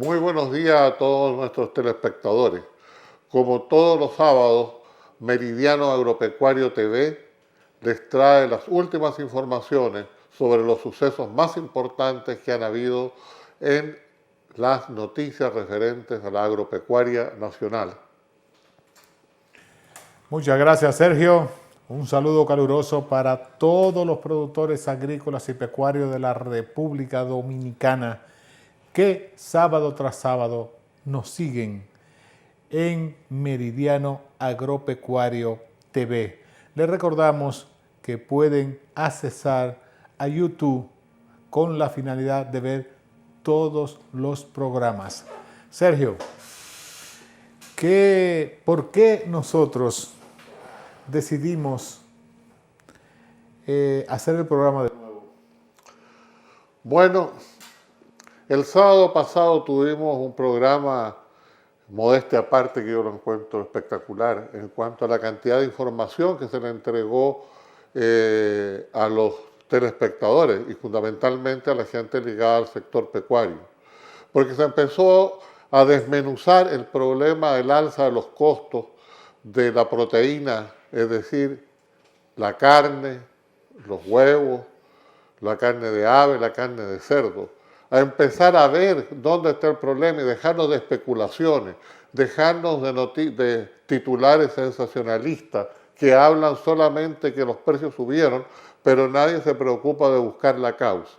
Muy buenos días a todos nuestros telespectadores. Como todos los sábados, Meridiano Agropecuario TV les trae las últimas informaciones sobre los sucesos más importantes que han habido en las noticias referentes a la agropecuaria nacional. Muchas gracias, Sergio. Un saludo caluroso para todos los productores agrícolas y pecuarios de la República Dominicana que sábado tras sábado nos siguen en Meridiano Agropecuario TV. Les recordamos que pueden accesar a YouTube con la finalidad de ver todos los programas. Sergio, ¿por qué nosotros decidimos hacer el programa de nuevo? Bueno, el sábado pasado tuvimos un programa, modestia aparte, que yo lo encuentro espectacular en cuanto a la cantidad de información que se le entregó a los telespectadores y fundamentalmente a la gente ligada al sector pecuario, porque se empezó a desmenuzar el problema del alza de los costos de la proteína, es decir, la carne, los huevos, la carne de ave, la carne de cerdo, a empezar a ver dónde está el problema y dejarnos de especulaciones, dejarnos de titulares sensacionalistas que hablan solamente que los precios subieron, pero nadie se preocupa de buscar la causa.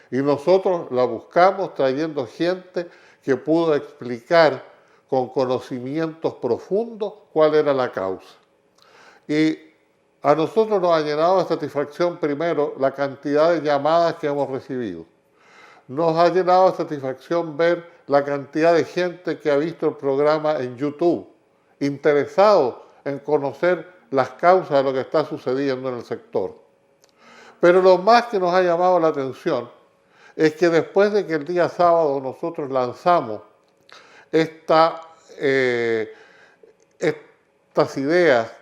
Y nosotros la buscamos trayendo gente que pudo explicar con conocimientos profundos cuál era la causa. Y a nosotros nos ha llenado de satisfacción primero la cantidad de llamadas que hemos recibido. Nos ha llenado de satisfacción ver la cantidad de gente que ha visto el programa en YouTube, interesado en conocer las causas de lo que está sucediendo en el sector. Pero lo más que nos ha llamado la atención es que después de que el día sábado nosotros lanzamos estas ideas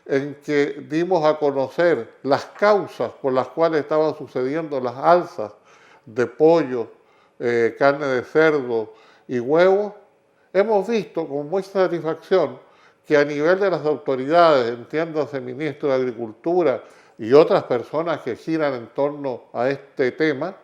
en que dimos a conocer las causas por las cuales estaban sucediendo las alzas de pollo, carne de cerdo y huevos, hemos visto con mucha satisfacción que a nivel de las autoridades, entiéndase ministro de Agricultura y otras personas que giran en torno a este tema,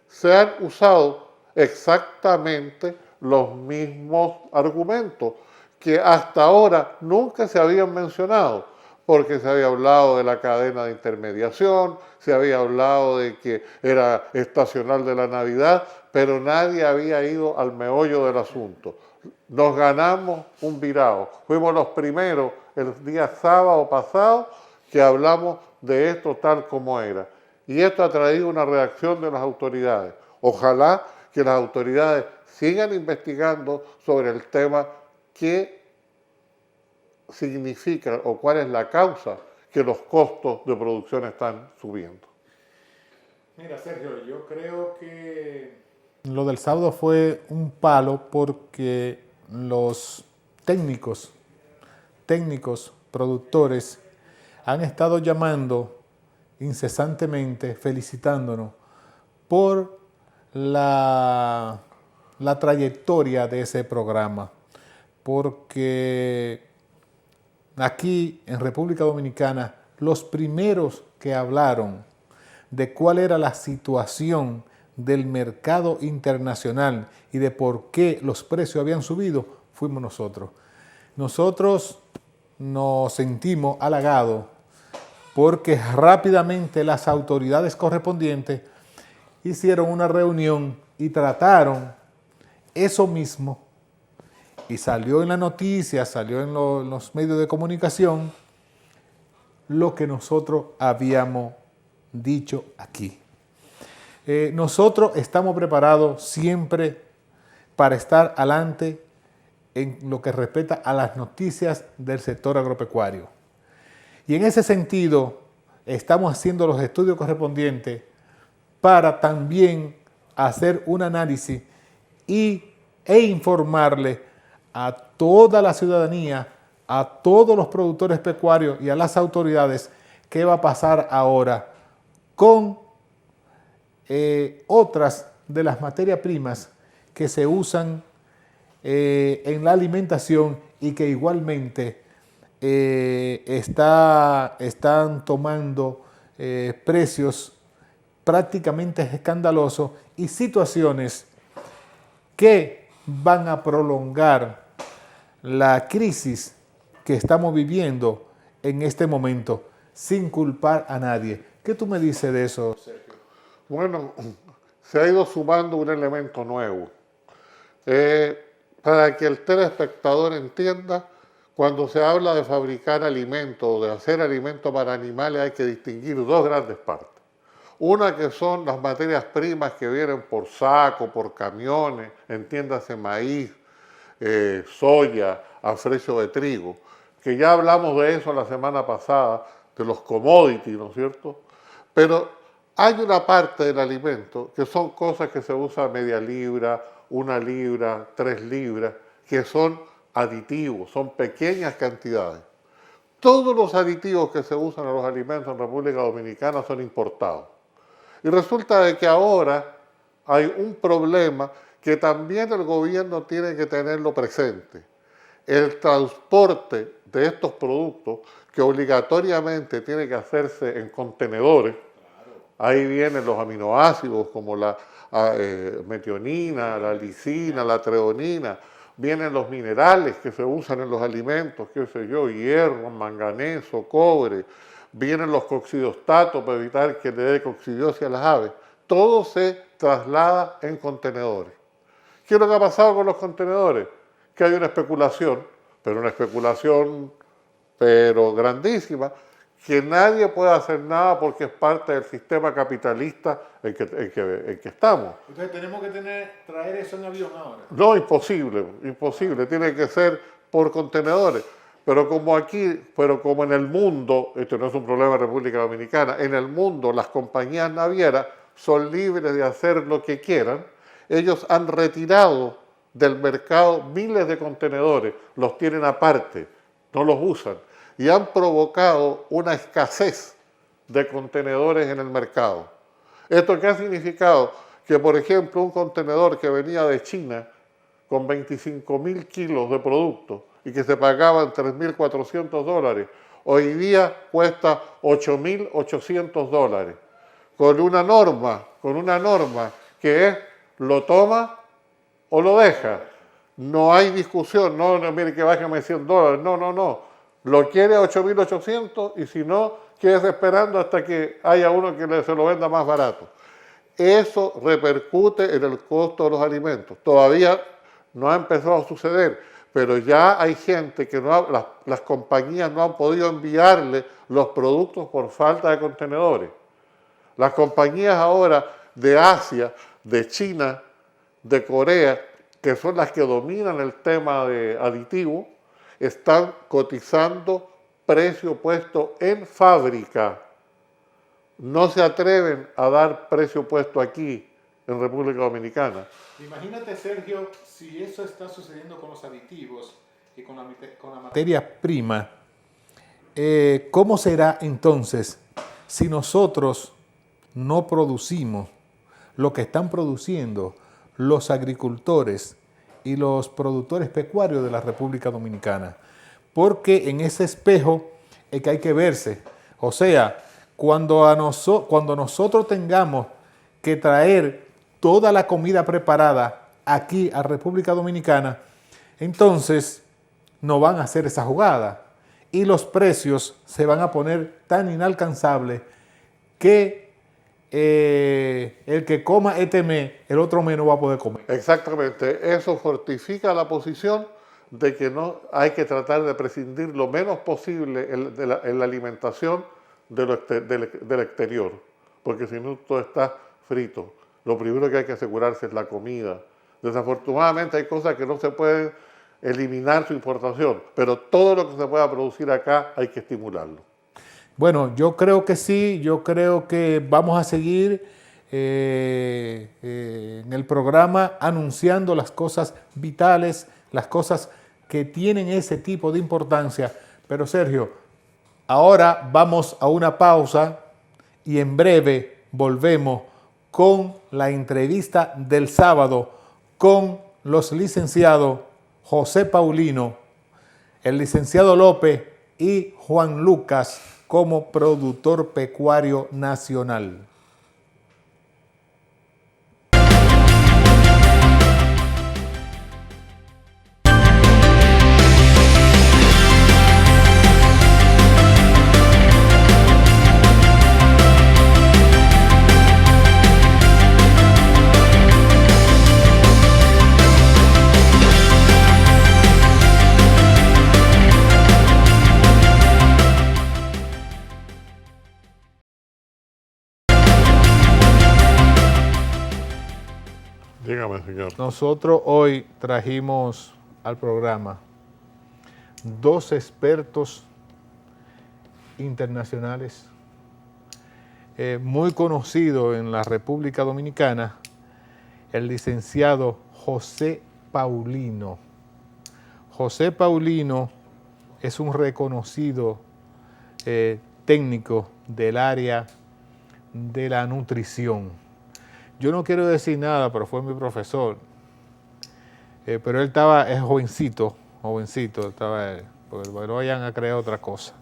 se han usado exactamente los mismos argumentos que hasta ahora nunca se habían mencionado, porque se había hablado de la cadena de intermediación, se había hablado de que era estacional de la Navidad, pero nadie había ido al meollo del asunto. Nos ganamos un virado. Fuimos los primeros el día sábado pasado que hablamos de esto tal como era. Y esto ha traído una reacción de las autoridades. Ojalá que las autoridades sigan investigando sobre el tema qué significa o cuál es la causa que los costos de producción están subiendo. Mira, Sergio, yo creo que lo del sábado fue un palo porque los técnicos, productores, han estado llamando incesantemente, felicitándonos por la trayectoria de ese programa, porque aquí en República Dominicana los primeros que hablaron de cuál era la situación del mercado internacional y de por qué los precios habían subido fuimos nosotros. Nosotros nos sentimos halagados porque rápidamente las autoridades correspondientes hicieron una reunión y trataron eso mismo, y salió en la noticia, salió en los medios de comunicación, lo que nosotros habíamos dicho aquí. Nosotros estamos preparados siempre para estar adelante en lo que respecta a las noticias del sector agropecuario. Y en ese sentido, estamos haciendo los estudios correspondientes para también hacer un análisis e informarle a toda la ciudadanía, a todos los productores pecuarios y a las autoridades qué va a pasar ahora con otras de las materias primas que se usan en la alimentación y que igualmente están tomando precios prácticamente escandalosos y situaciones que van a prolongar la crisis que estamos viviendo en este momento sin culpar a nadie. ¿Qué tú me dices de eso, Sergio? Bueno, se ha ido sumando un elemento nuevo. Para que el telespectador entienda, cuando se habla de fabricar alimentos, de hacer alimentos para animales, hay que distinguir dos grandes partes. Una que son las materias primas que vienen por saco, por camiones, entiéndase maíz, soya, afrecho de trigo, que ya hablamos de eso la semana pasada, de los commodities, ¿no es cierto? Pero hay una parte del alimento que son cosas que se usan media libra, 1 libra, 3 libras, que son aditivos, son pequeñas cantidades. Todos los aditivos que se usan en los alimentos en República Dominicana son importados. Y resulta de que ahora hay un problema que también el gobierno tiene que tenerlo presente. El transporte de estos productos, que obligatoriamente tiene que hacerse en contenedores, ahí vienen los aminoácidos como la metionina, la lisina, la treonina, vienen los minerales que se usan en los alimentos, qué sé yo, hierro, manganeso, cobre, vienen los coccidostatos para evitar que le dé coccidiosis a las aves. Todo se traslada en contenedores. ¿Qué es lo que ha pasado con los contenedores? Que hay una especulación, pero grandísima, que nadie puede hacer nada porque es parte del sistema capitalista en que estamos. Entonces tenemos que traer eso en avión ahora. No, imposible, tiene que ser por contenedores. Pero como en el mundo, esto no es un problema de República Dominicana, en el mundo las compañías navieras son libres de hacer lo que quieran, ellos han retirado del mercado miles de contenedores, los tienen aparte, no los usan, y han provocado una escasez de contenedores en el mercado. ¿Esto qué ha significado? Que, por ejemplo, un contenedor que venía de China con 25.000 kilos de producto y que se pagaban $3.400, hoy día cuesta $8.800, con una norma que es lo toma o lo deja. No hay discusión, no, mire que bájame $100, no. Lo quiere a 8.800 y si no, quedes esperando hasta que haya uno que se lo venda más barato. Eso repercute en el costo de los alimentos. Todavía no ha empezado a suceder, pero ya hay gente que las compañías no han podido enviarle los productos por falta de contenedores. Las compañías ahora de Asia, de China, de Corea, que son las que dominan el tema de aditivos, están cotizando precio puesto en fábrica. No se atreven a dar precio puesto aquí, en República Dominicana. Imagínate, Sergio, si eso está sucediendo con los aditivos y con la materia prima, ¿cómo será entonces si nosotros no producimos lo que están produciendo los agricultores y los productores pecuarios de la República Dominicana? Porque en ese espejo es que hay que verse. O sea, cuando nosotros tengamos que traer toda la comida preparada aquí a República Dominicana, entonces no van a hacer esa jugada y los precios se van a poner tan inalcanzables que el que coma este mes, el otro mes no va a poder comer. Exactamente, eso fortifica la posición de que no hay que tratar de prescindir lo menos posible en la alimentación del exterior, porque si no todo está frito. Lo primero que hay que asegurarse es la comida. Desafortunadamente hay cosas que no se pueden eliminar su importación, pero todo lo que se pueda producir acá hay que estimularlo. Bueno, yo creo que sí, yo creo que vamos a seguir en el programa anunciando las cosas vitales, las cosas que tienen ese tipo de importancia. Pero Sergio, ahora vamos a una pausa y en breve volvemos con la entrevista del sábado con los licenciados José Paulino, el licenciado López y Juan Lucas como productor pecuario nacional. Dígame, señor. Nosotros hoy trajimos al programa dos expertos internacionales muy conocidos en la República Dominicana, el licenciado José Paulino. José Paulino es un reconocido técnico del área de la nutrición. Yo no quiero decir nada, pero fue mi profesor. Pero él es jovencito, porque no vayan a creer otra cosa.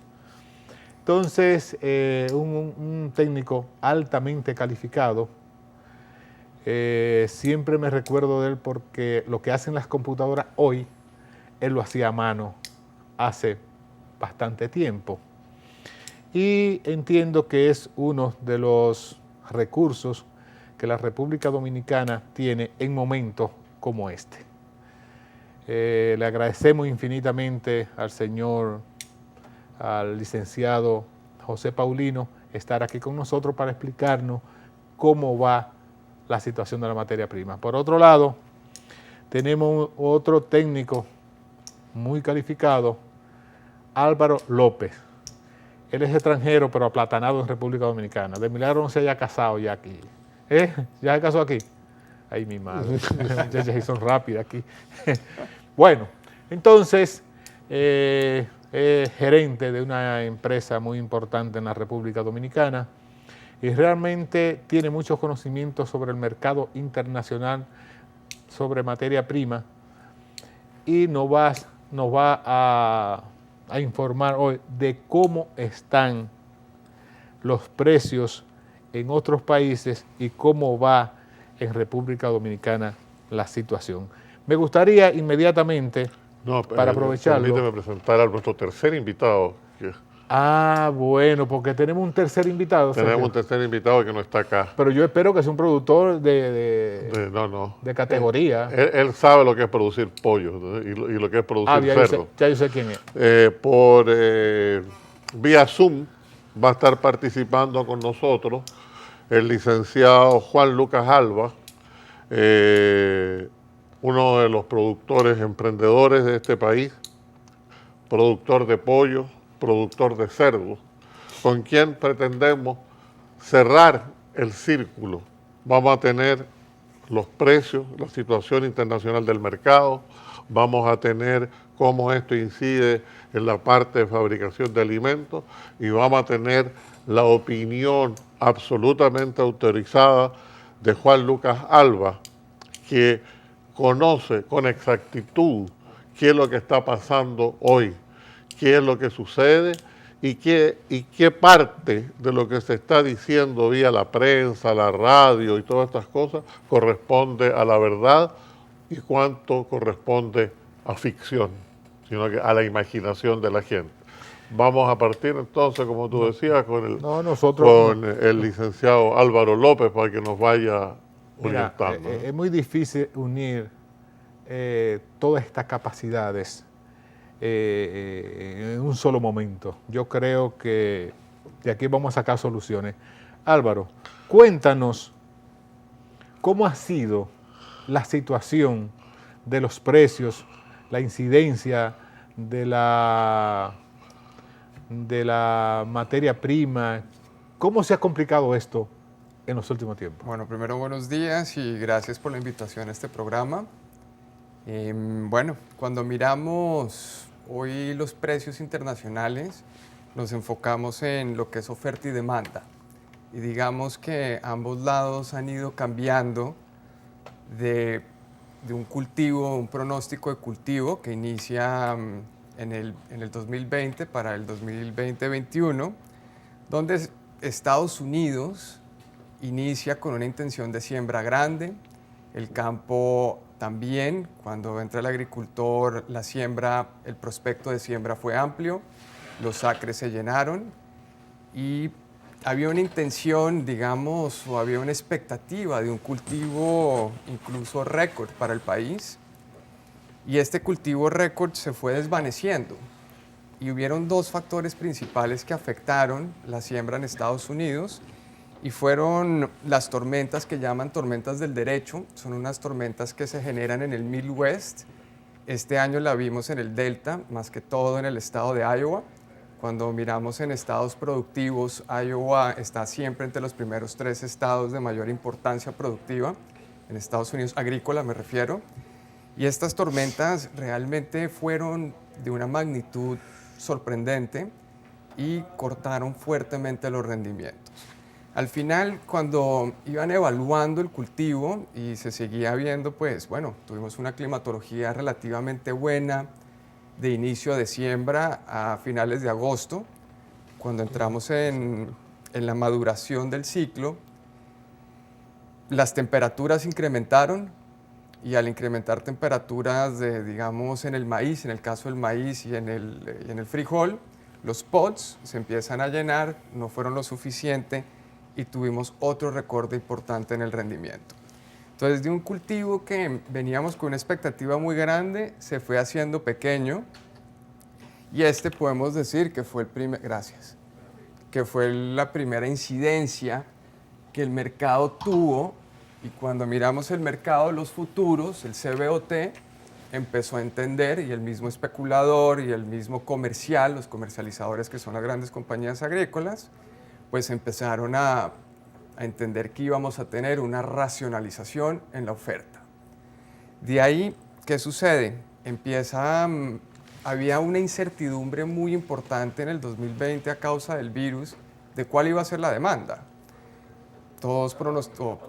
Entonces, un técnico altamente calificado. Siempre me recuerdo de él porque lo que hacen las computadoras hoy, él lo hacía a mano hace bastante tiempo. Y entiendo que es uno de los recursos que la República Dominicana tiene en momentos como este. Le agradecemos infinitamente al licenciado José Paulino, estar aquí con nosotros para explicarnos cómo va la situación de la materia prima. Por otro lado, tenemos otro técnico muy calificado, Álvaro López. Él es extranjero, pero aplatanado en República Dominicana. De milagro no se haya casado ya aquí. ¿Ya se casó aquí? Ay, mi madre. Ya son rápidas aquí. Bueno, entonces, es gerente de una empresa muy importante en la República Dominicana y realmente tiene muchos conocimientos sobre el mercado internacional, sobre materia prima, y nos va a informar hoy de cómo están los precios en otros países y cómo va en República Dominicana la situación. Me gustaría inmediatamente, para aprovecharlo... Permíteme presentar a nuestro tercer invitado. Bueno, porque tenemos un tercer invitado. Tenemos un tercer invitado que no está acá. Pero yo espero que sea un productor de categoría. Él sabe lo que es producir pollo y lo que es producir cerdo. Ya yo sé quién es. Por vía Zoom va a estar participando con nosotros el licenciado Juan Lucas Alba, uno de los productores emprendedores de este país, productor de pollo, productor de cerdo, con quien pretendemos cerrar el círculo. Vamos a tener los precios, la situación internacional del mercado, vamos a tener cómo esto incide en la parte de fabricación de alimentos y vamos a tener la opinión absolutamente autorizada de Juan Lucas Alba, que conoce con exactitud qué es lo que está pasando hoy, qué es lo que sucede y qué parte de lo que se está diciendo vía la prensa, la radio y todas estas cosas corresponde a la verdad y cuánto corresponde a ficción, sino que a la imaginación de la gente. Vamos a partir entonces, como tú decías, con el licenciado Álvaro López para que nos vaya orientando. Es muy difícil unir todas estas capacidades en un solo momento. Yo creo que de aquí vamos a sacar soluciones. Álvaro, cuéntanos cómo ha sido la situación de los precios, la incidencia de la materia prima. ¿Cómo se ha complicado esto en los últimos tiempos? Bueno, primero buenos días y gracias por la invitación a este programa. Bueno, cuando miramos hoy los precios internacionales, nos enfocamos en lo que es oferta y demanda. Y digamos que ambos lados han ido cambiando de de un cultivo, un pronóstico de cultivo que inicia en el 2020 para el 2020-21, donde Estados Unidos inicia con una intención de siembra grande, el campo también, cuando entra el agricultor, la siembra, el prospecto de siembra fue amplio, los acres se llenaron y había una intención, digamos, o había una expectativa de un cultivo incluso récord para el país. Y este cultivo récord se fue desvaneciendo. Y hubieron dos factores principales que afectaron la siembra en Estados Unidos y fueron las tormentas que llaman tormentas del derecho. Son unas tormentas que se generan en el Midwest. Este año la vimos en el Delta, más que todo en el estado de Iowa. Cuando miramos en estados productivos, Iowa está siempre entre los primeros 3 estados de mayor importancia productiva, en Estados Unidos, agrícola me refiero. Y estas tormentas realmente fueron de una magnitud sorprendente y cortaron fuertemente los rendimientos. Al final, cuando iban evaluando el cultivo y se seguía viendo, pues bueno, tuvimos una climatología relativamente buena de inicio de siembra a finales de agosto, cuando entramos en la maduración del ciclo, las temperaturas incrementaron y al incrementar temperaturas digamos, en el maíz, en el caso del maíz y en el frijol, los pods se empiezan a llenar, no fueron lo suficiente y tuvimos otro recorte importante en el rendimiento. Entonces, de un cultivo que veníamos con una expectativa muy grande, se fue haciendo pequeño y podemos decir que fue que fue la primera incidencia que el mercado tuvo. Y cuando miramos el mercado, los futuros, el CBOT, empezó a entender, y el mismo especulador y el mismo comercial, los comercializadores que son las grandes compañías agrícolas, pues empezaron a entender que íbamos a tener una racionalización en la oferta. De ahí, ¿qué sucede? Había una incertidumbre muy importante en el 2020 a causa del virus de cuál iba a ser la demanda. Todos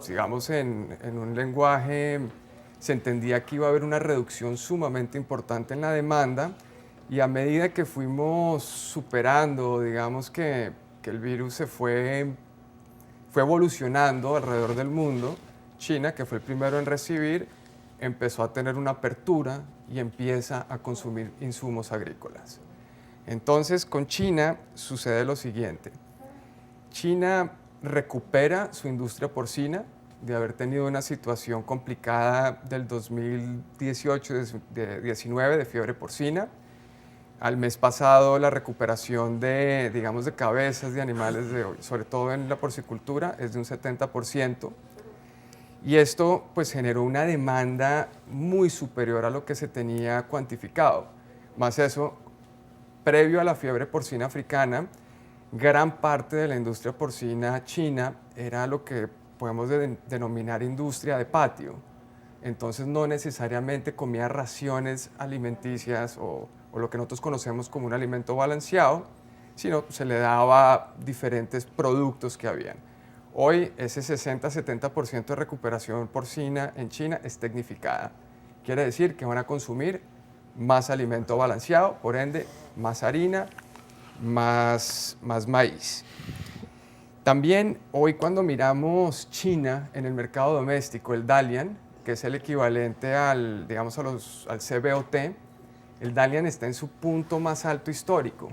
digamos en un lenguaje, se entendía que iba a haber una reducción sumamente importante en la demanda y a medida que fuimos superando, digamos que el virus se fue evolucionando alrededor del mundo, China, que fue el primero en recibir, empezó a tener una apertura y empieza a consumir insumos agrícolas. Entonces, con China sucede lo siguiente. China recupera su industria porcina de haber tenido una situación complicada del 2018-19 de fiebre porcina. Al mes pasado la recuperación de cabezas de animales, sobre todo en la porcicultura, es de un 70%. Y esto pues generó una demanda muy superior a lo que se tenía cuantificado. Más eso, previo a la fiebre porcina africana, gran parte de la industria porcina china era lo que podemos denominar industria de patio. Entonces no necesariamente comía raciones alimenticias o lo que nosotros conocemos como un alimento balanceado, sino se le daba diferentes productos que habían. Hoy ese 60-70% de recuperación porcina en China es tecnificada. Quiere decir que van a consumir más alimento balanceado, por ende más harina, más maíz. También hoy cuando miramos China en el mercado doméstico, el Dalian, que es el equivalente al CBOT, el Dalian está en su punto más alto histórico.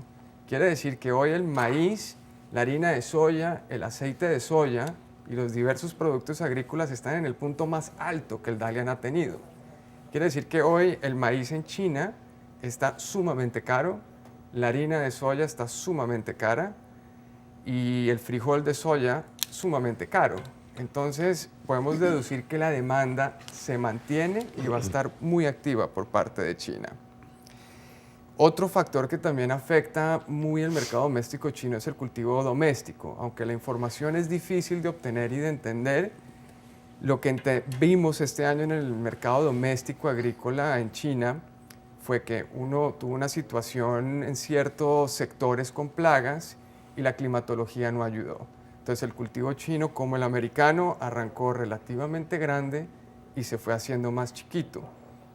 Quiere decir que hoy el maíz, la harina de soya, el aceite de soya y los diversos productos agrícolas están en el punto más alto que el Dalian ha tenido. Quiere decir que hoy el maíz en China está sumamente caro, la harina de soya está sumamente cara y el frijol de soya sumamente caro. Entonces podemos deducir que la demanda se mantiene y va a estar muy activa por parte de China. Otro factor que también afecta muy el mercado doméstico chino es el cultivo doméstico. Aunque la información es difícil de obtener y de entender, lo que vimos este año en el mercado doméstico agrícola en China fue que uno tuvo una situación en ciertos sectores con plagas y la climatología no ayudó. Entonces el cultivo chino, como el americano, arrancó relativamente grande y se fue haciendo más chiquito.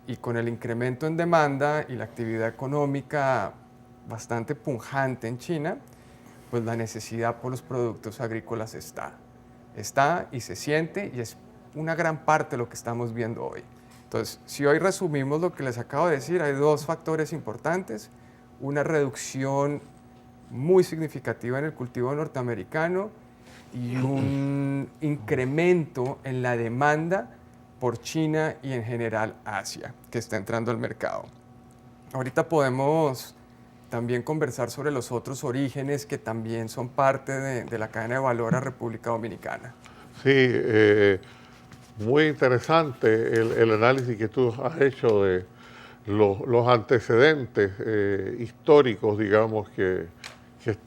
Y con el incremento en demanda y la actividad económica bastante pujante en China, pues la necesidad por los productos agrícolas está y se siente, y es una gran parte de lo que estamos viendo hoy. Entonces, si hoy resumimos lo que les acabo de decir, hay dos factores importantes: una reducción muy significativa en el cultivo norteamericano y un incremento en la demanda por China y en general Asia, que está entrando al mercado. Ahorita podemos también conversar sobre los otros orígenes que también son parte de la cadena de valor a República Dominicana. Sí, muy interesante el análisis que tú has hecho de los antecedentes históricos, digamos, que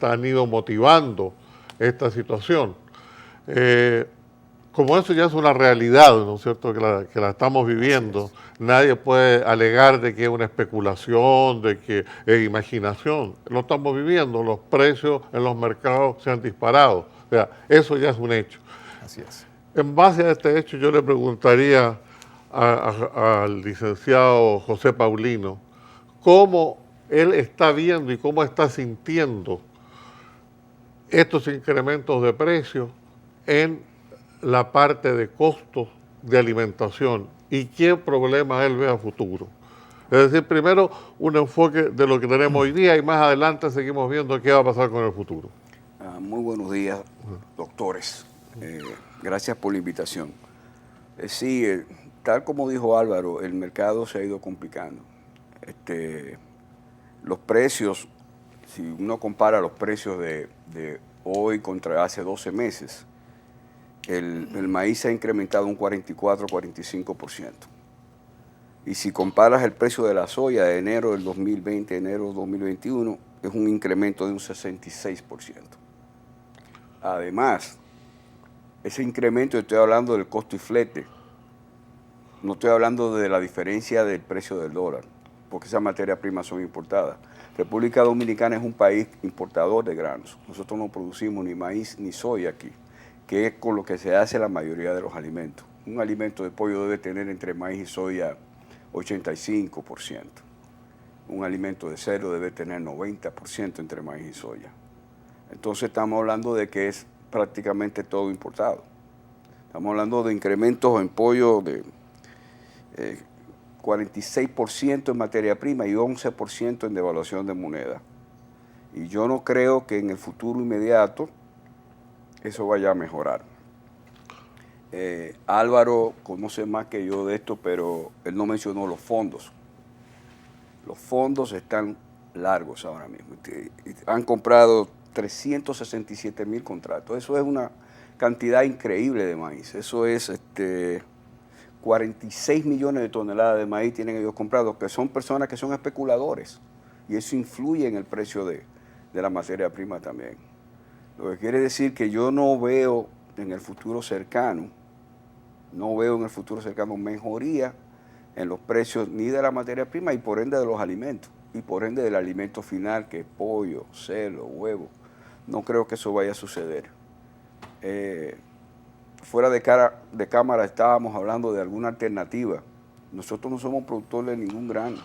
han ido motivando esta situación. Como eso ya es una realidad, ¿no es cierto?, que la estamos viviendo, nadie puede alegar de que es una especulación, de que es imaginación. Lo estamos viviendo, los precios en los mercados se han disparado. O sea, eso ya es un hecho. Así es. En base a este hecho, yo le preguntaría al licenciado José Paulino cómo él está viendo y cómo está sintiendo estos incrementos de precios en la parte de costos de alimentación y qué problemas él ve a futuro. Es decir, primero un enfoque de lo que tenemos hoy día y más adelante seguimos viendo qué va a pasar con el futuro. Muy buenos días, doctores. Gracias por la invitación. Sí, tal como dijo Álvaro, el mercado se ha ido complicando. Los precios, si uno compara los precios de hoy contra hace 12 meses, el maíz se ha incrementado un 44-45%. Y si comparas el precio de la soya de enero del 2020 a enero del 2021, es un incremento de un 66%. Además, ese incremento, estoy hablando del costo y flete, no estoy hablando de la diferencia del precio del dólar, porque esas materias primas son importadas. República Dominicana es un país importador de granos. Nosotros no producimos ni maíz ni soya aquí, que es con lo que se hace la mayoría de los alimentos. Un alimento de pollo debe tener entre maíz y soya 85%. Un alimento de cerdo debe tener 90% entre maíz y soya. Entonces estamos hablando de que es prácticamente todo importado. Estamos hablando de incrementos en pollo de 46% en materia prima y 11% en devaluación de moneda. Y yo no creo que en el futuro inmediato eso vaya a mejorar. Álvaro conoce más que yo de esto, pero él no mencionó los fondos. Los fondos están largos ahora mismo. Han comprado 367,000 contratos. Eso es una cantidad increíble de maíz. Eso es 46 millones de toneladas de maíz tienen ellos comprados, que son personas que son especuladores. Y eso influye en el precio de la materia prima también. Lo que quiere decir que yo no veo en el futuro cercano, mejoría en los precios ni de la materia prima y por ende de los alimentos, y por ende del alimento final, que es pollo, cerdo, huevo. No creo que eso vaya a suceder. Fuera de cámara estábamos hablando de alguna alternativa. Nosotros no somos productores de ningún grano.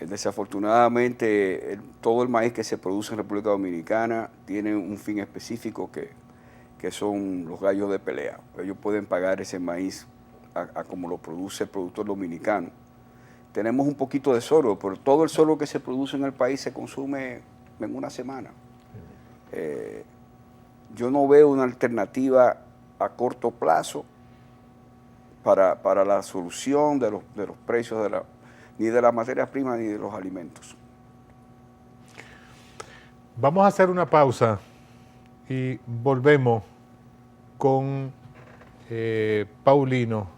Desafortunadamente, todo el maíz que se produce en República Dominicana tiene un fin específico que son los gallos de pelea. Ellos pueden pagar ese maíz a como lo produce el productor dominicano. Tenemos un poquito de sorgo, pero todo el sorgo que se produce en el país se consume en una semana. Yo no veo una alternativa a corto plazo para la solución de los precios ni de las materias primas ni de los alimentos. Vamos a hacer una pausa y volvemos con Paulino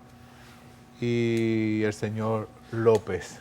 y el señor López.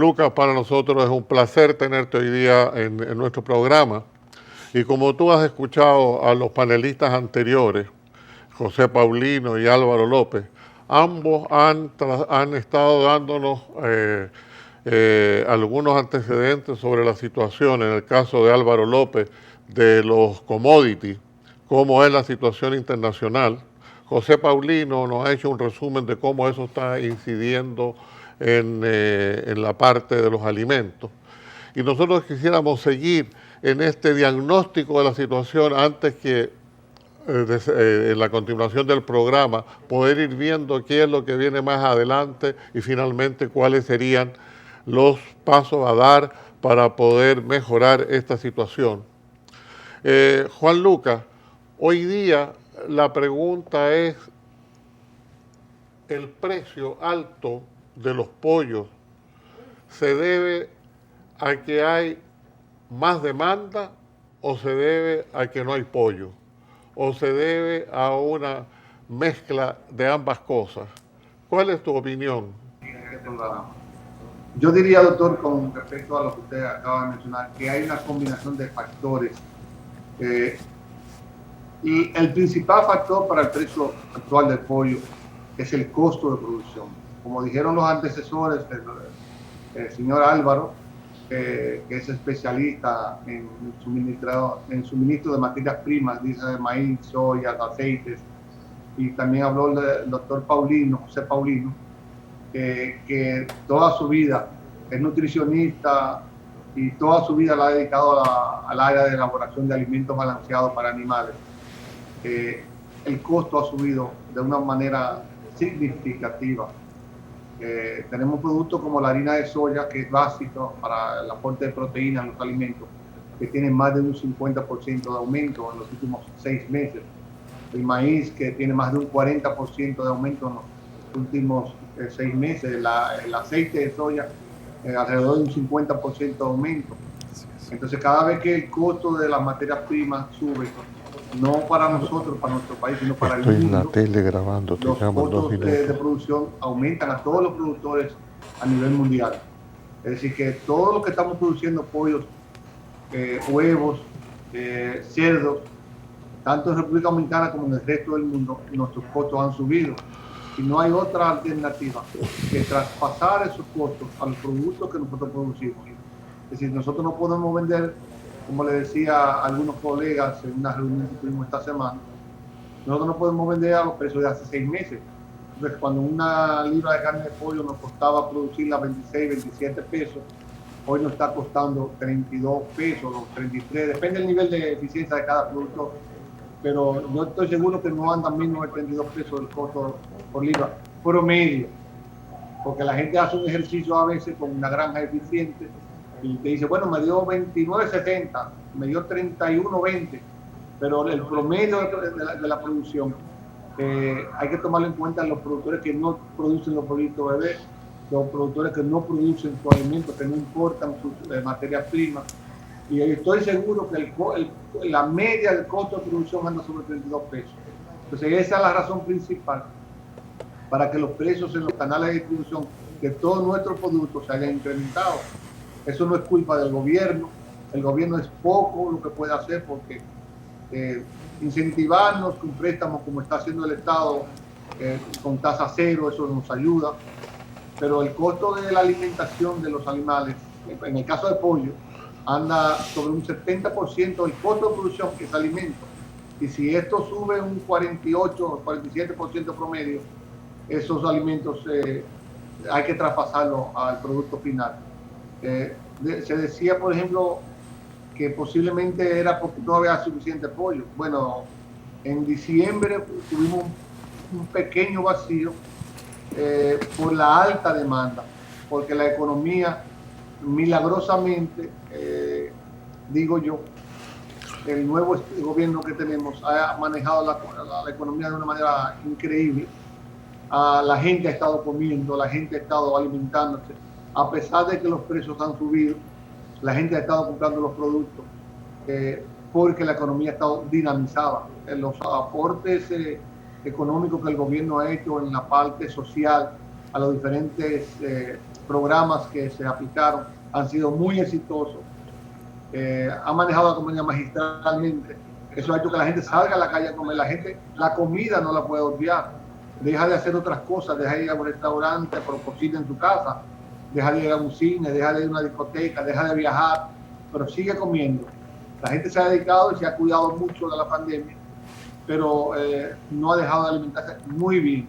Lucas, para nosotros es un placer tenerte hoy día en nuestro programa. Y como tú has escuchado a los panelistas anteriores, José Paulino y Álvaro López, ambos han estado dándonos algunos antecedentes sobre la situación, en el caso de Álvaro López, de los commodities, cómo es la situación internacional. José Paulino nos ha hecho un resumen de cómo eso está incidiendo en la parte de los alimentos. Y nosotros quisiéramos seguir en este diagnóstico de la situación antes que en la continuación del programa, poder ir viendo qué es lo que viene más adelante y finalmente cuáles serían los pasos a dar para poder mejorar esta situación. Juan Lucas, hoy día la pregunta es, ¿el precio alto de los pollos se debe a que hay más demanda o se debe a que no hay pollo? ¿O se debe a una mezcla de ambas cosas? ¿Cuál es tu opinión? Yo diría, doctor, con respecto a lo que usted acaba de mencionar, que hay una combinación de factores. Y el principal factor para el precio actual del pollo es el costo de producción. Como dijeron los antecesores, el señor Álvaro, que es especialista en suministro de materias primas, dice de maíz, soya, aceites, y también habló el doctor Paulino, José Paulino, que toda su vida es nutricionista y toda su vida la ha dedicado al área de elaboración de alimentos balanceados para animales. El costo ha subido de una manera significativa. Tenemos productos como la harina de soya, que es básico para el aporte de proteínas en los alimentos, que tiene más de un 50% de aumento en los últimos 6 meses. El maíz, que tiene más de un 40% de aumento en los últimos 6 meses. El aceite de soya, alrededor de un 50% de aumento. Entonces, cada vez que el costo de las materias primas sube, no para nosotros, para nuestro país, sino para el mundo, en la tele grabando, los costos de producción aumentan a todos los productores a nivel mundial. Es decir, que todo lo que estamos produciendo, pollos, huevos, cerdos, tanto en República Dominicana como en el resto del mundo, nuestros costos han subido. Y no hay otra alternativa que traspasar esos costos a los productos que nosotros producimos. Es decir, nosotros no podemos vender, como le decía a algunos colegas en una reunión que tuvimos esta semana, nosotros no podemos vender a los precios de hace 6 meses. Entonces, cuando una libra de carne de pollo nos costaba producirla 26, 27 pesos, hoy nos está costando 32 pesos, o 33, depende del nivel de eficiencia de cada productor. Pero yo estoy seguro que no andan menos de 32 pesos el costo por libra promedio, porque la gente hace un ejercicio a veces con una granja eficiente y te dice, bueno, me dio 29.70, me dio 31.20, pero el promedio de la producción, hay que tomarlo en cuenta los productores que no producen los productos bebés, los productores que no producen su alimento, que no importan sus materias primas. Y estoy seguro que la media del costo de producción anda sobre 32 pesos. Entonces esa es la razón principal para que los precios en los canales de distribución de todos nuestros productos se hayan incrementado. Eso no es culpa del gobierno. El gobierno es poco lo que puede hacer, porque incentivarnos con préstamos como está haciendo el Estado con tasa cero, eso nos ayuda. Pero el costo de la alimentación de los animales, en el caso de pollo, anda sobre un 70% del costo de producción, que es alimento. Y si esto sube un 48 o 47% promedio, esos alimentos hay que traspasarlos al producto final. Se decía, por ejemplo, que posiblemente era porque no había suficiente pollo. Bueno, en diciembre tuvimos un pequeño vacío por la alta demanda, porque la economía milagrosamente, digo yo, el nuevo gobierno que tenemos ha manejado la economía de una manera increíble. La gente ha estado comiendo, la gente ha estado alimentándose, a pesar de que los precios han subido, la gente ha estado comprando los productos porque la economía ha estado dinamizada. Los aportes económicos que el gobierno ha hecho en la parte social a los diferentes programas que se aplicaron han sido muy exitosos. Ha manejado la economía magistralmente. Eso ha hecho que la gente salga a la calle a comer. La comida no la puede odiar. Deja de hacer otras cosas, deja de ir a un restaurante, pero cocina en su casa, deja de ir a un cine, deja de ir a una discoteca, deja de viajar, pero sigue comiendo. La gente se ha dedicado y se ha cuidado mucho de la pandemia, pero no ha dejado de alimentarse muy bien.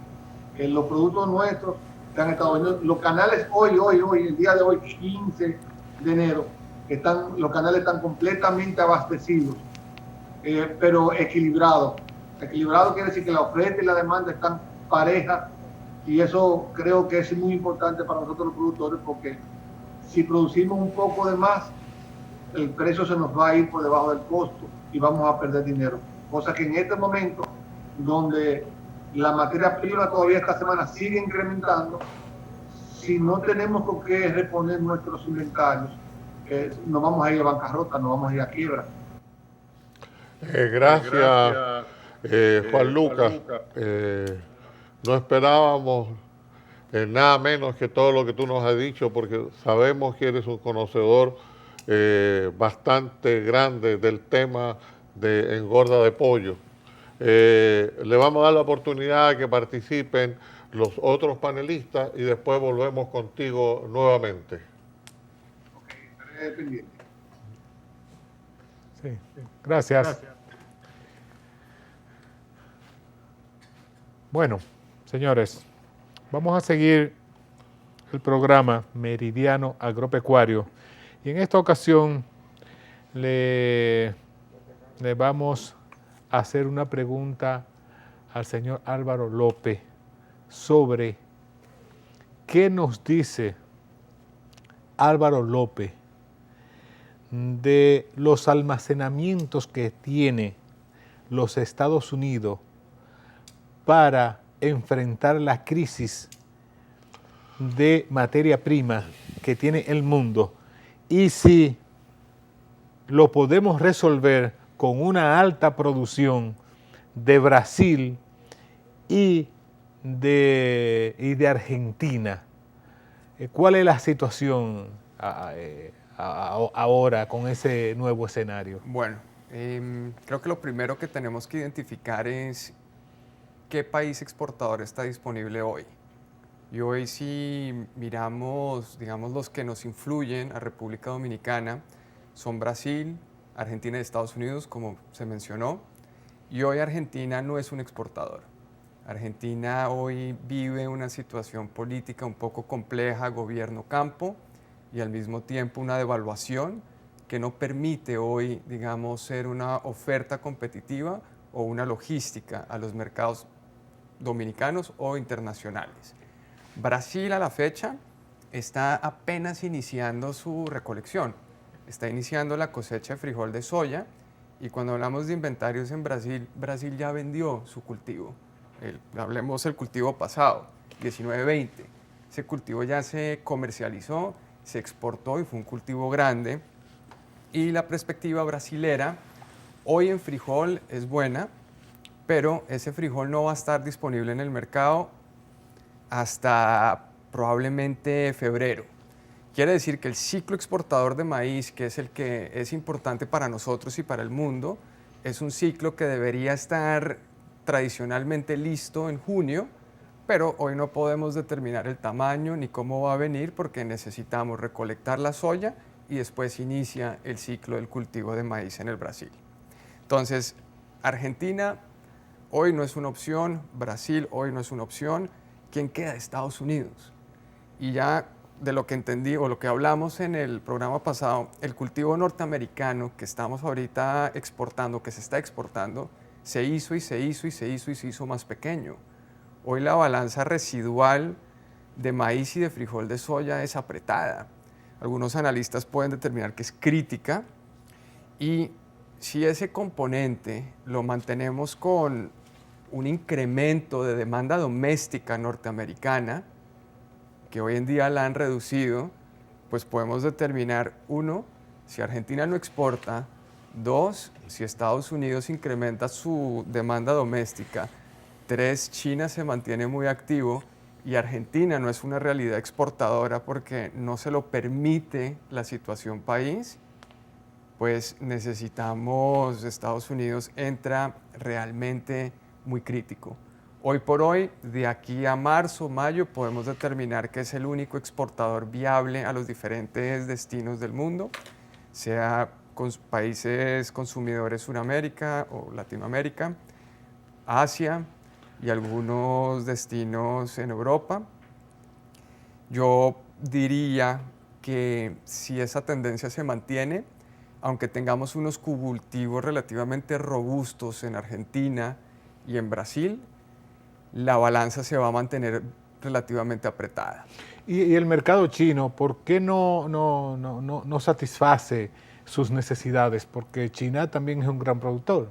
Los productos nuestros se han estado vendiendo. Los canales hoy, el día de hoy, 15 de enero, los canales están completamente abastecidos, pero equilibrados. Equilibrado quiere decir que la oferta y la demanda están parejas, y eso creo que es muy importante para nosotros los productores, porque si producimos un poco de más, el precio se nos va a ir por debajo del costo y vamos a perder dinero. Cosa que en este momento, donde la materia prima todavía esta semana sigue incrementando, si no tenemos con qué reponer nuestros inventarios, nos vamos a ir a bancarrota, nos vamos a ir a quiebra. Gracias, Juan Lucas. No esperábamos nada menos que todo lo que tú nos has dicho, porque sabemos que eres un conocedor bastante grande del tema de engorda de pollo. Le vamos a dar la oportunidad de que participen los otros panelistas y después volvemos contigo nuevamente. Ok, estaré pendiente. Sí, gracias. Bueno, señores, vamos a seguir el programa Meridiano Agropecuario, y en esta ocasión le vamos a hacer una pregunta al señor Álvaro López sobre qué nos dice Álvaro López de los almacenamientos que tiene los Estados Unidos para enfrentar la crisis de materia prima que tiene el mundo, y si lo podemos resolver con una alta producción de Brasil y de Argentina. ¿Cuál es la situación ahora con ese nuevo escenario? Bueno, creo que lo primero que tenemos que identificar es qué país exportador está disponible hoy. Y hoy, si miramos, digamos, los que nos influyen a República Dominicana, son Brasil, Argentina y Estados Unidos, como se mencionó. Y hoy Argentina no es un exportador. Argentina hoy vive una situación política un poco compleja, gobierno-campo, y al mismo tiempo una devaluación que no permite hoy, digamos, ser una oferta competitiva o una logística a los mercados dominicanos o internacionales. Brasil, a la fecha, está apenas iniciando su recolección. Está iniciando la cosecha de frijol de soya, y cuando hablamos de inventarios en Brasil, Brasil ya vendió su cultivo. Hablemos del cultivo pasado, 19-20. Ese cultivo ya se comercializó, se exportó y fue un cultivo grande. Y la perspectiva brasilera hoy en frijol es buena, pero ese frijol no va a estar disponible en el mercado hasta probablemente febrero. Quiere decir que el ciclo exportador de maíz, que es el que es importante para nosotros y para el mundo, es un ciclo que debería estar tradicionalmente listo en junio, pero hoy no podemos determinar el tamaño ni cómo va a venir, porque necesitamos recolectar la soya y después inicia el ciclo del cultivo de maíz en el Brasil. Entonces, Argentina hoy no es una opción, Brasil hoy no es una opción. ¿Quién queda? Estados Unidos. Y ya de lo que entendí o lo que hablamos en el programa pasado, el cultivo norteamericano que estamos ahorita exportando, que se está exportando, se hizo más pequeño. Hoy la balanza residual de maíz y de frijol de soya es apretada. Algunos analistas pueden determinar que es crítica, y si ese componente lo mantenemos con un incremento de demanda doméstica norteamericana, que hoy en día la han reducido, pues podemos determinar, 1, si Argentina no exporta; 2, si Estados Unidos incrementa su demanda doméstica; 3, China se mantiene muy activo; y Argentina no es una realidad exportadora porque no se lo permite la situación país, pues necesitamos, Estados Unidos entra realmente muy crítico. Hoy por hoy, de aquí a marzo, mayo, podemos determinar que es el único exportador viable a los diferentes destinos del mundo, sea con países consumidores Sudamérica o Latinoamérica, Asia y algunos destinos en Europa. Yo diría que si esa tendencia se mantiene, aunque tengamos unos cultivos relativamente robustos en Argentina y en Brasil, la balanza se va a mantener relativamente apretada. Y el mercado chino, ¿por qué no satisface sus necesidades? Porque China también es un gran productor.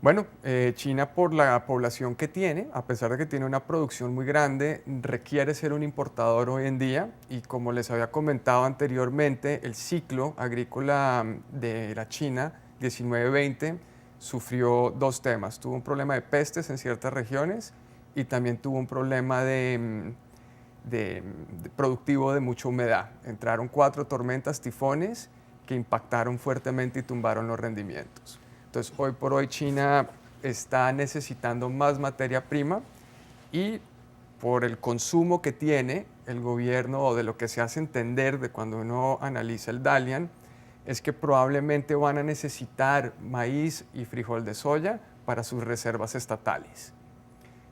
Bueno, China por la población que tiene, a pesar de que tiene una producción muy grande, requiere ser un importador hoy en día y como les había comentado anteriormente, el ciclo agrícola de la China 19-20 sufrió dos temas. Tuvo un problema de pestes en ciertas regiones y también tuvo un problema de productivo de mucha humedad. Entraron 4 tormentas, tifones, que impactaron fuertemente y tumbaron los rendimientos. Entonces, hoy por hoy China está necesitando más materia prima y por el consumo que tiene el gobierno o de lo que se hace entender de cuando uno analiza el Dalian, es que probablemente van a necesitar maíz y frijol de soya para sus reservas estatales.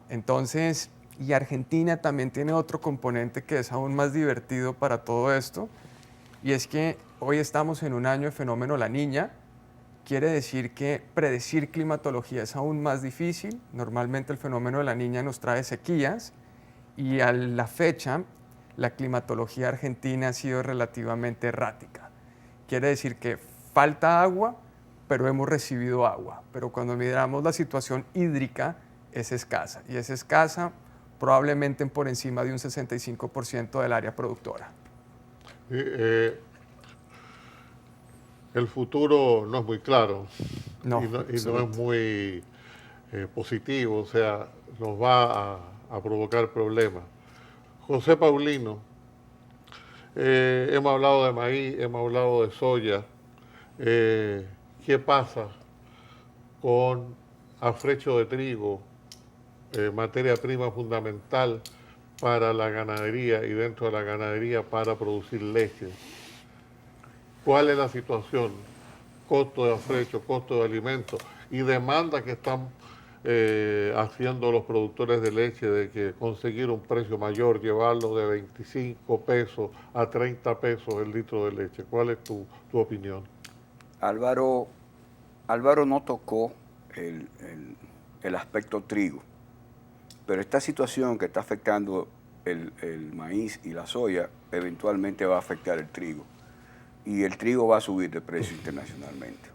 Entonces, y Argentina también tiene otro componente que es aún más divertido para todo esto, y es que hoy estamos en un año de fenómeno La Niña. Quiere decir que predecir climatología es aún más difícil. Normalmente el fenómeno de La Niña nos trae sequías y a la fecha la climatología argentina ha sido relativamente errática. Quiere decir que falta agua, pero hemos recibido agua. Pero cuando miramos la situación hídrica es escasa y es escasa probablemente por encima de un 65% del área productora. El futuro no es muy claro No, y no es muy positivo, o sea, nos va a provocar problemas. José Paulino, hemos hablado de maíz, hemos hablado de soya. ¿Qué pasa con afrecho de trigo, materia prima fundamental para la ganadería y dentro de la ganadería para producir leche? ¿Cuál es la situación? Costo de afrecho, costo de alimentos y demanda que están haciendo los productores de leche de que conseguir un precio mayor, llevarlo de 25 pesos a 30 pesos el litro de leche. ¿Cuál es tu opinión? Álvaro no tocó el aspecto trigo, pero esta situación que está afectando el maíz y la soya eventualmente va a afectar el trigo. Y el trigo va a subir de precio internacionalmente.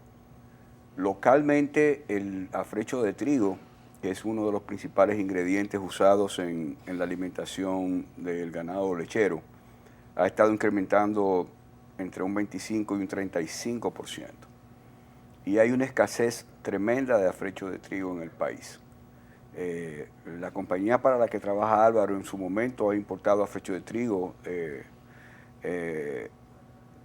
Localmente, el afrecho de trigo, que es uno de los principales ingredientes usados en la alimentación del ganado lechero, ha estado incrementando entre un 25 y un 35%. Y hay una escasez tremenda de afrecho de trigo en el país. La compañía para la que trabaja Álvaro en su momento ha importado afrecho de trigo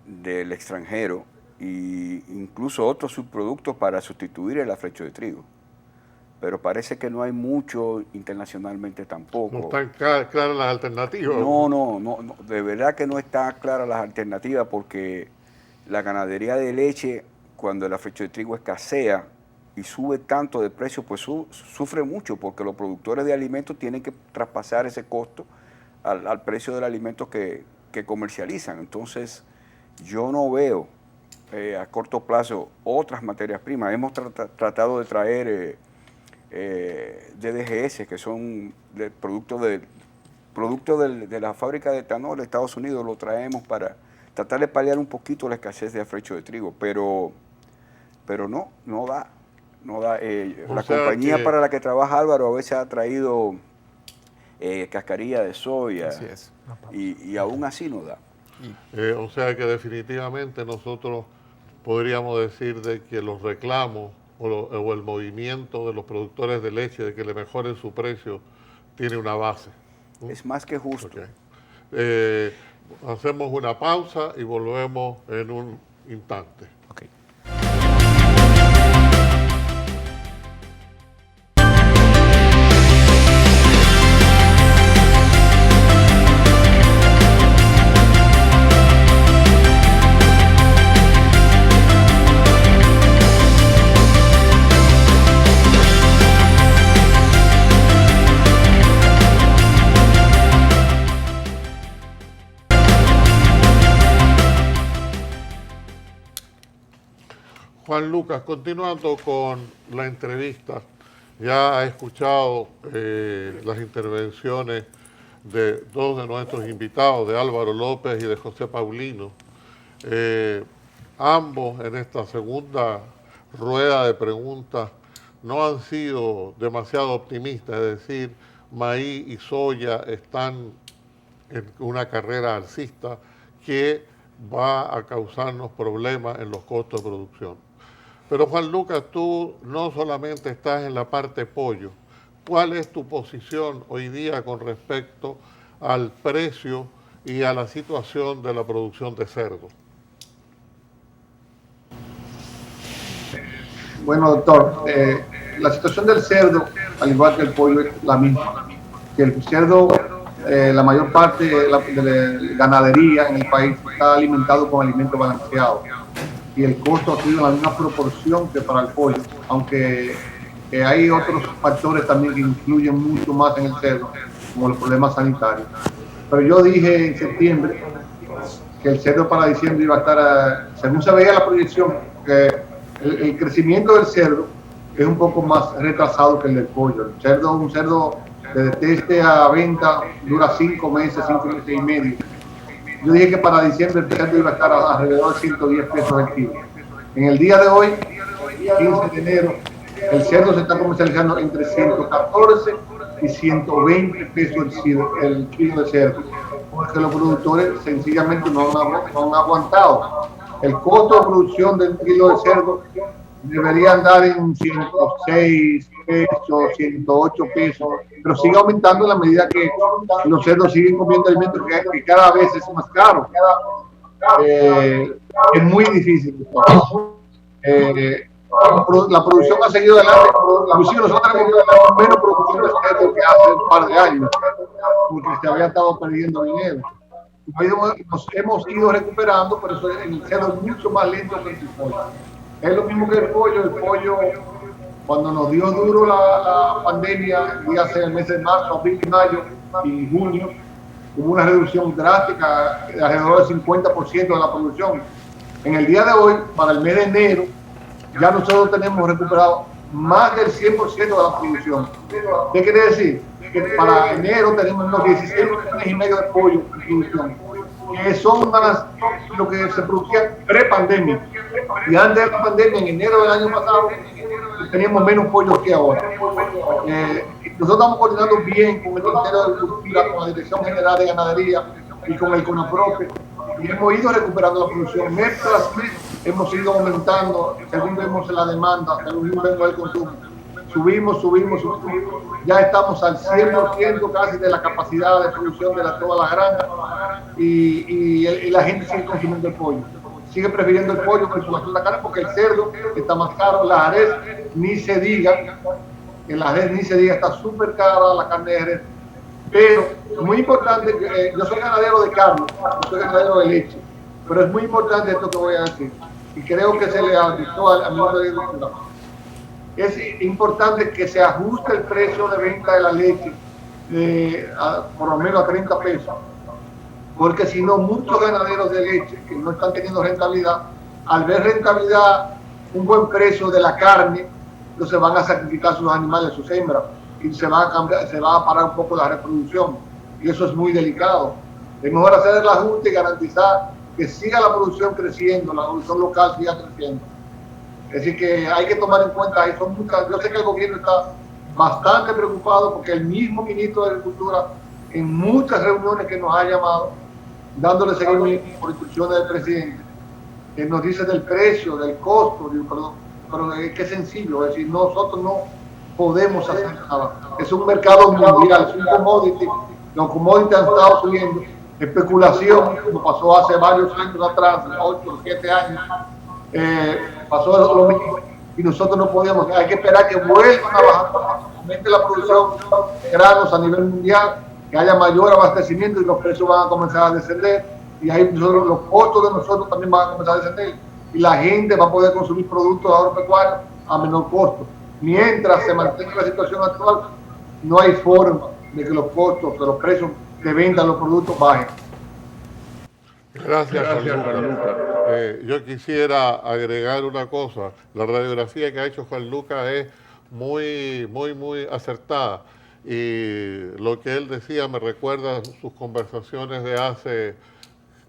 del extranjero e incluso otros subproductos para sustituir el afrecho de trigo. Pero parece que no hay mucho internacionalmente tampoco. ¿No están claras las alternativas? No, de verdad que no están claras las alternativas porque la ganadería de leche, cuando el afrecho de trigo escasea y sube tanto de precio, pues sufre mucho porque los productores de alimentos tienen que traspasar ese costo al precio del alimento que comercializan. Entonces, yo no veo a corto plazo otras materias primas. Hemos tratado de traer DDGS, que son productos de la fábrica de etanol de Estados Unidos, lo traemos para tratar de paliar un poquito la escasez de afrecho de trigo, pero no da. La compañía para la que trabaja Álvaro a veces ha traído cascarilla de soya. Así es. Y aún así no da. O sea que definitivamente nosotros podríamos decir de que los reclamos o el movimiento de los productores de leche de que le mejoren su precio tiene una base. Es más que justo. Okay. Hacemos una pausa y volvemos en un instante. Okay. Juan Lucas, continuando con la entrevista, ya ha escuchado las intervenciones de dos de nuestros invitados, de Álvaro López y de José Paulino. Ambos en esta segunda rueda de preguntas no han sido demasiado optimistas, es decir, maíz y soya están en una carrera alcista que va a causarnos problemas en los costos de producción. Pero Juan Lucas, tú no solamente estás en la parte pollo. ¿Cuál es tu posición hoy día con respecto al precio y a la situación de la producción de cerdo? Bueno, doctor, la situación del cerdo, al igual que el pollo, es la misma. Que el cerdo, la mayor parte de la ganadería en el país está alimentado con alimentos balanceados. Y el costo ha sido en la misma proporción que para el pollo, aunque hay otros factores también que influyen mucho más en el cerdo, como los problemas sanitarios. Pero yo dije en septiembre que el cerdo para diciembre iba a estar, según se veía la proyección, que el crecimiento del cerdo es un poco más retrasado que el del pollo. Un cerdo de teste a venta dura 5 meses y medio. Yo dije que para diciembre el cerdo iba a estar alrededor de 110 pesos el kilo. En el día de hoy, 15 de enero, el cerdo se está comercializando entre 114 y 120 pesos el kilo de cerdo, porque los productores sencillamente no han aguantado. El costo de producción del kilo de cerdo debería andar en 106 pesos, 108 pesos, pero sigue aumentando en la medida que los cerdos siguen comiendo alimentos que cada vez es más caro. Es muy difícil. La producción ha seguido adelante, inclusive nosotros hemos tenido menos producción de cerdo que hace un par de años, porque se había estado perdiendo dinero. Nos hemos ido recuperando, pero eso en el cerdo es mucho más lento que el pollo. Es lo mismo que el pollo, cuando nos dio duro la pandemia, ya sea el mes de marzo, abril, mayo y junio, hubo una reducción drástica de alrededor del 50% de la producción. En el día de hoy, para el mes de enero, ya nosotros tenemos recuperado más del 100% de la producción. ¿Qué quiere decir? Que para enero tenemos unos 16 millones y medio de pollo en producción, que son más lo que se producía pre-pandemia. Y antes de la pandemia, en enero del año pasado, teníamos menos pollo que ahora. Nosotros estamos coordinando bien con el Ministerio de Agricultura, con la Dirección General de Ganadería y con el CONAPROPE, y hemos ido recuperando la producción. Mes tras mes hemos ido aumentando, según vemos la demanda, según vemos el consumo. Subimos. Ya estamos al 100% casi de la capacidad de producción de todas las granjas y la gente sigue consumiendo el pollo. Sigue prefiriendo el pollo que la carne porque el cerdo está más caro, la res ni se diga, está súper cara la carne de res. Pero muy importante, yo soy ganadero de carne, yo soy ganadero de leche, pero es muy importante esto que voy a decir y creo que se le advirtió al ministro de Agricultura. Es importante que se ajuste el precio de venta de la leche por lo menos a 30 pesos, porque si no, muchos ganaderos de leche que no están teniendo rentabilidad, al ver rentabilidad, un buen precio de la carne, entonces van a sacrificar sus animales, sus hembras, y se va a parar un poco la reproducción, y eso es muy delicado. Es mejor hacer el ajuste y garantizar que siga la producción creciendo, la producción local siga creciendo. Es decir, que hay que tomar en cuenta eso. Yo sé que el gobierno está bastante preocupado porque el mismo ministro de Agricultura, en muchas reuniones que nos ha llamado, dándole seguimiento por instrucciones del presidente, nos dice del precio, del costo, pero es que es sencillo, es decir, nosotros no podemos hacer nada. Es un mercado mundial, es un commodity Los commodities han estado subiendo, especulación, como pasó hace varios años atrás, 8 o 7 años, pasó lo mismo y nosotros no podíamos, hay que esperar que vuelvan a bajar, aumente la producción de granos a nivel mundial, que haya mayor abastecimiento y los precios van a comenzar a descender y ahí los costos de nosotros también van a comenzar a descender y la gente va a poder consumir productos agropecuarios a menor costo. Mientras se mantenga la situación actual, no hay forma de que los costos, de los precios de venta de los productos bajen. Gracias, Juan Lucas. Yo quisiera agregar una cosa. La radiografía que ha hecho Juan Lucas es muy acertada. Y lo que él decía me recuerda sus conversaciones de hace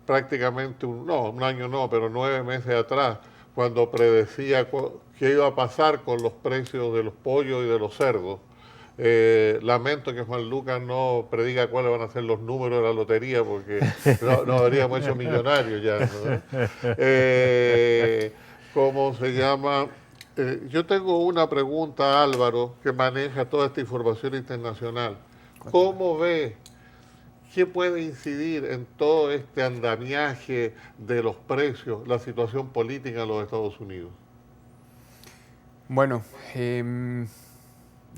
prácticamente un año no, pero 9 meses atrás, cuando predecía qué iba a pasar con los precios de los pollos y de los cerdos. Lamento que Juan Lucas no prediga cuáles van a ser los números de la lotería, porque no habríamos hecho millonarios ya, ¿no? ¿Cómo se llama? Yo tengo una pregunta, Álvaro, que maneja toda esta información internacional. ¿Cómo ve? ¿Qué puede incidir en todo este andamiaje de los precios, la situación política en los Estados Unidos? Bueno,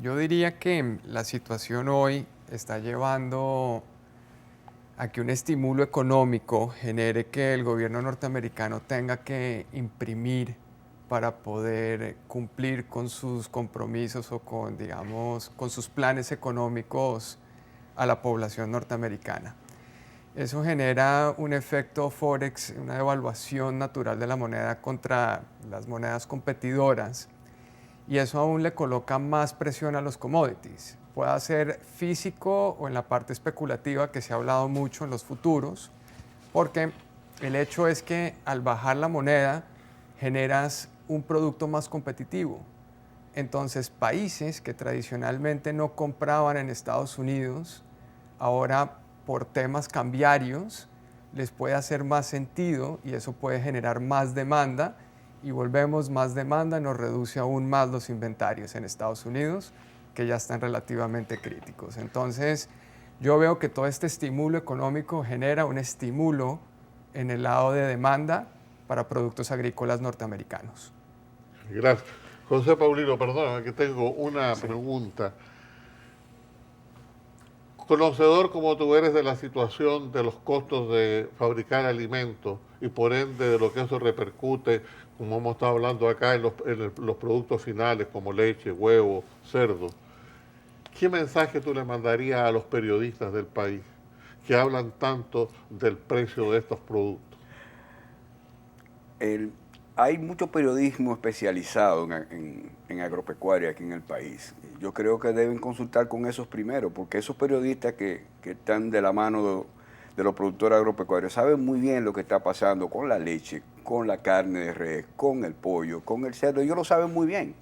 yo diría que la situación hoy está llevando a que un estímulo económico genere que el gobierno norteamericano tenga que imprimir para poder cumplir con sus compromisos o con, digamos, con sus planes económicos a la población norteamericana. Eso genera un efecto forex, una devaluación natural de la moneda contra las monedas competidoras, y eso aún le coloca más presión a los commodities. Puede ser físico o en la parte especulativa, que se ha hablado mucho en los futuros, porque el hecho es que al bajar la moneda generas un producto más competitivo. Entonces, países que tradicionalmente no compraban en Estados Unidos, ahora por temas cambiarios les puede hacer más sentido y eso puede generar más demanda, y volvemos, más demanda nos reduce aún más los inventarios en Estados Unidos, que ya están relativamente críticos. Entonces, yo veo que todo este estímulo económico genera un estímulo en el lado de demanda para productos agrícolas norteamericanos. Gracias. José Paulino, perdón, que tengo una pregunta. Conocedor como tú eres de la situación de los costos de fabricar alimentos y por ende de lo que eso repercute, como hemos estado hablando acá, en los productos finales como leche, huevo, cerdo, ¿qué mensaje tú le mandarías a los periodistas del país que hablan tanto del precio de estos productos? Hay mucho periodismo especializado en agropecuaria aquí en el país. Yo creo que deben consultar con esos primero, porque esos periodistas que están de la mano de los productores agropecuarios saben muy bien lo que está pasando con la leche, con la carne de res, con el pollo, con el cerdo. Ellos lo saben muy bien.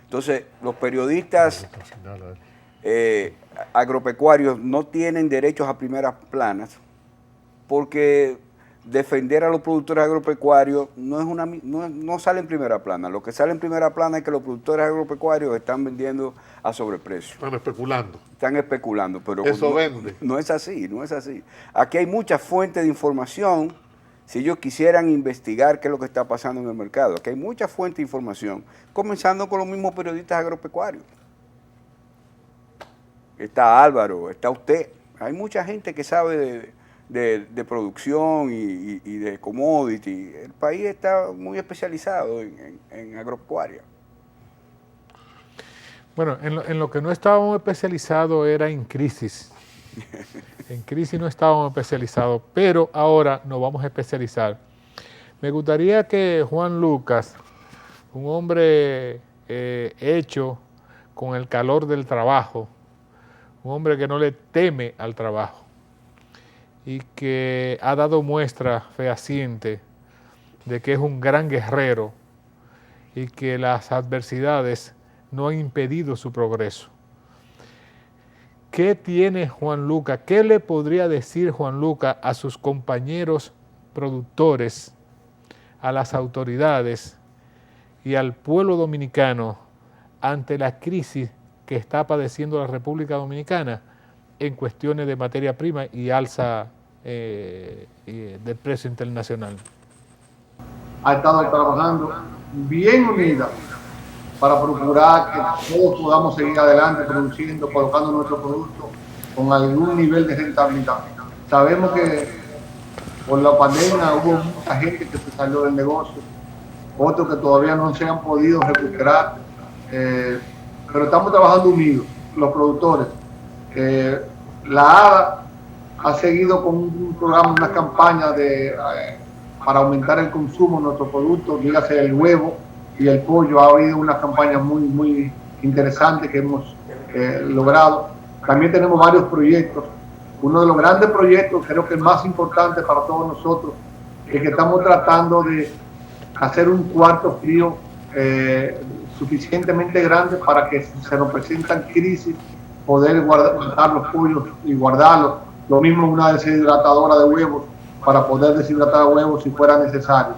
Entonces, los periodistas agropecuarios no tienen derechos a primeras planas, porque defender a los productores agropecuarios no sale en primera plana. Lo que sale en primera plana es que los productores agropecuarios están vendiendo a sobreprecio. Están especulando. Están especulando, pero eso vende. No es así, no es así. Aquí hay muchas fuentes de información. Si ellos quisieran investigar qué es lo que está pasando en el mercado, aquí hay muchas fuentes de información, comenzando con los mismos periodistas agropecuarios. Está Álvaro, está usted. Hay mucha gente que sabe de producción y de commodity. El país está muy especializado en agropecuaria. Bueno, en lo que no estábamos especializados era en crisis. En crisis no estábamos especializados, pero ahora nos vamos a especializar. Me gustaría que Juan Lucas, un hombre hecho con el calor del trabajo, un hombre que no le teme al trabajo y que ha dado muestra fehaciente de que es un gran guerrero y que las adversidades no han impedido su progreso. ¿Qué tiene Juan Lucas? ¿Qué le podría decir Juan Lucas a sus compañeros productores, a las autoridades y al pueblo dominicano ante la crisis que está padeciendo la República Dominicana en cuestiones de materia prima y alza del precio internacional? Ha estado trabajando bien unida para procurar que todos podamos seguir adelante produciendo, colocando nuestro producto con algún nivel de rentabilidad. Sabemos que por la pandemia hubo mucha gente que se salió del negocio, otros que todavía no se han podido recuperar, pero estamos trabajando unidos, los productores. La ADA ha seguido con un programa, una campaña para aumentar el consumo de nuestros productos, dígase el huevo y el pollo. Ha habido una campaña muy interesante que hemos logrado. También tenemos varios proyectos. Uno de los grandes proyectos, creo que el más importante para todos nosotros, es que estamos tratando de hacer un cuarto frío suficientemente grande para que si se nos presentan crisis, poder guardar los pollos y guardarlos. Lo mismo una deshidratadora de huevos para poder deshidratar huevos si fuera necesario.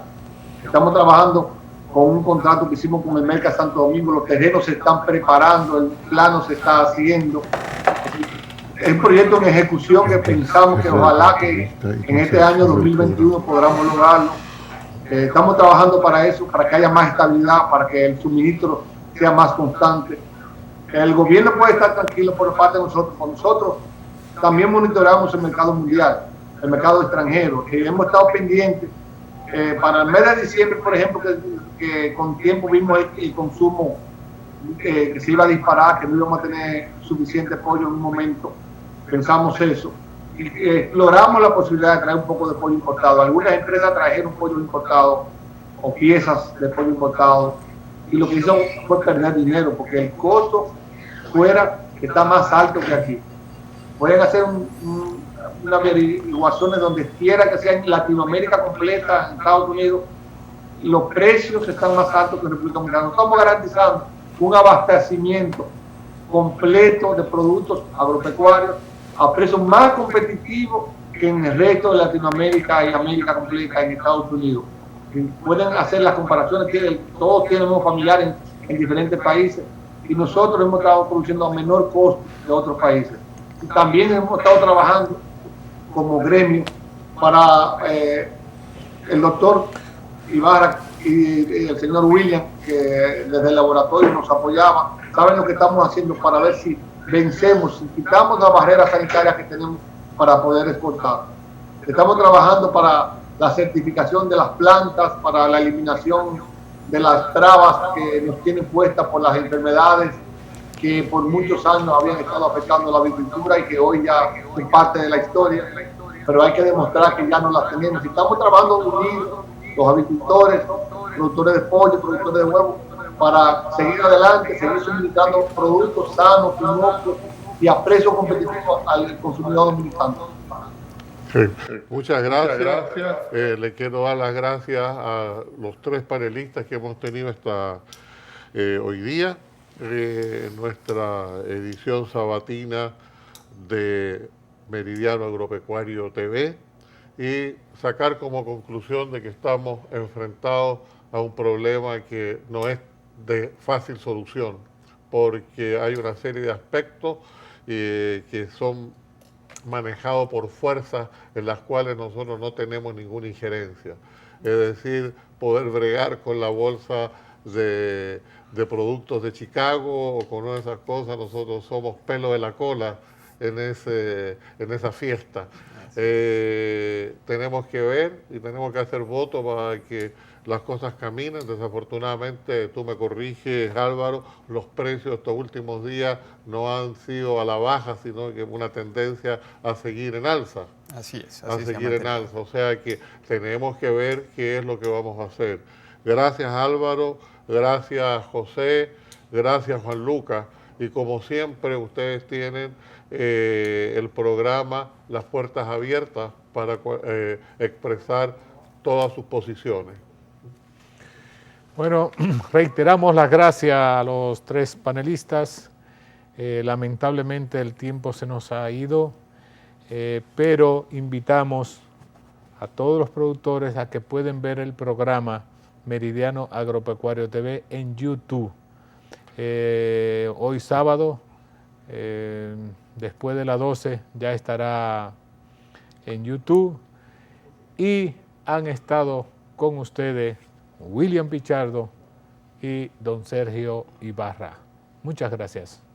Estamos trabajando con un contrato que hicimos con el Merca Santo Domingo. Los terrenos se están preparando, el plano se está haciendo. Es un proyecto en ejecución que pensamos que ojalá que en este año 2021 podamos lograrlo. Estamos trabajando para eso, para que haya más estabilidad, para que el suministro sea más constante. El gobierno puede estar tranquilo por parte de nosotros. Con nosotros también monitoreamos el mercado mundial, el mercado extranjero, y hemos estado pendientes. Para el mes de diciembre, por ejemplo, que con tiempo vimos el consumo que se iba a disparar, que no íbamos a tener suficiente pollo en un momento, pensamos eso. Y exploramos la posibilidad de traer un poco de pollo importado. Algunas empresas trajeron pollo importado o piezas de pollo importado, y lo que hizo fue perder dinero, porque el costo fuera está más alto que aquí. Pueden hacer unas averiguaciones donde quiera que sea en Latinoamérica completa, en Estados Unidos, los precios están más altos que en República Dominicana. Estamos garantizando un abastecimiento completo de productos agropecuarios a precios más competitivos que en el resto de Latinoamérica y América completa, en Estados Unidos. Y pueden hacer las comparaciones, todos tenemos familiares en diferentes países, y nosotros hemos estado produciendo a menor costo que otros países. Y también hemos estado trabajando como gremio para el doctor Ibarra y el señor William, que desde el laboratorio nos apoyaban. Saben lo que estamos haciendo para ver si vencemos, si quitamos las barreras sanitarias que tenemos para poder exportar. Estamos trabajando para la certificación de las plantas, para la eliminación de las trabas que nos tienen puestas por las enfermedades que por muchos años habían estado afectando la agricultura y que hoy ya es parte de la historia, pero hay que demostrar que ya no las tenemos. Y estamos trabajando unidos, los agricultores, productores de pollo, productores de huevos, para seguir adelante, seguir suministrando productos sanos, inocuos y a precios competitivos al consumidor dominicano. Sí. Muchas gracias. Le quiero dar las gracias a los tres panelistas que hemos tenido hoy día en nuestra edición sabatina de Meridiano Agropecuario TV, y sacar como conclusión de que estamos enfrentados a un problema que no es de fácil solución, porque hay una serie de aspectos que son manejados por fuerzas en las cuales nosotros no tenemos ninguna injerencia. Es decir, poder bregar con la bolsa de productos de Chicago o con esas cosas, nosotros somos pelo de la cola en esa fiesta. Tenemos que ver y tenemos que hacer votos para que las cosas caminen. Desafortunadamente, tú me corriges, Álvaro, los precios estos últimos días no han sido a la baja, sino que una tendencia a seguir en alza. Así es. A seguir en alza. O sea que tenemos que ver qué es lo que vamos a hacer. Gracias, Álvaro. Gracias, José. Gracias, Juan Lucas. Y como siempre, ustedes tienen el programa Las Puertas Abiertas para expresar todas sus posiciones. Bueno, reiteramos las gracias a los tres panelistas. Lamentablemente el tiempo se nos ha ido, pero invitamos a todos los productores a que pueden ver el programa Meridiano Agropecuario TV en YouTube. Hoy sábado después de las 12 ya estará en YouTube. Y han estado con ustedes William Pichardo y don Sergio Ibarra. Muchas gracias.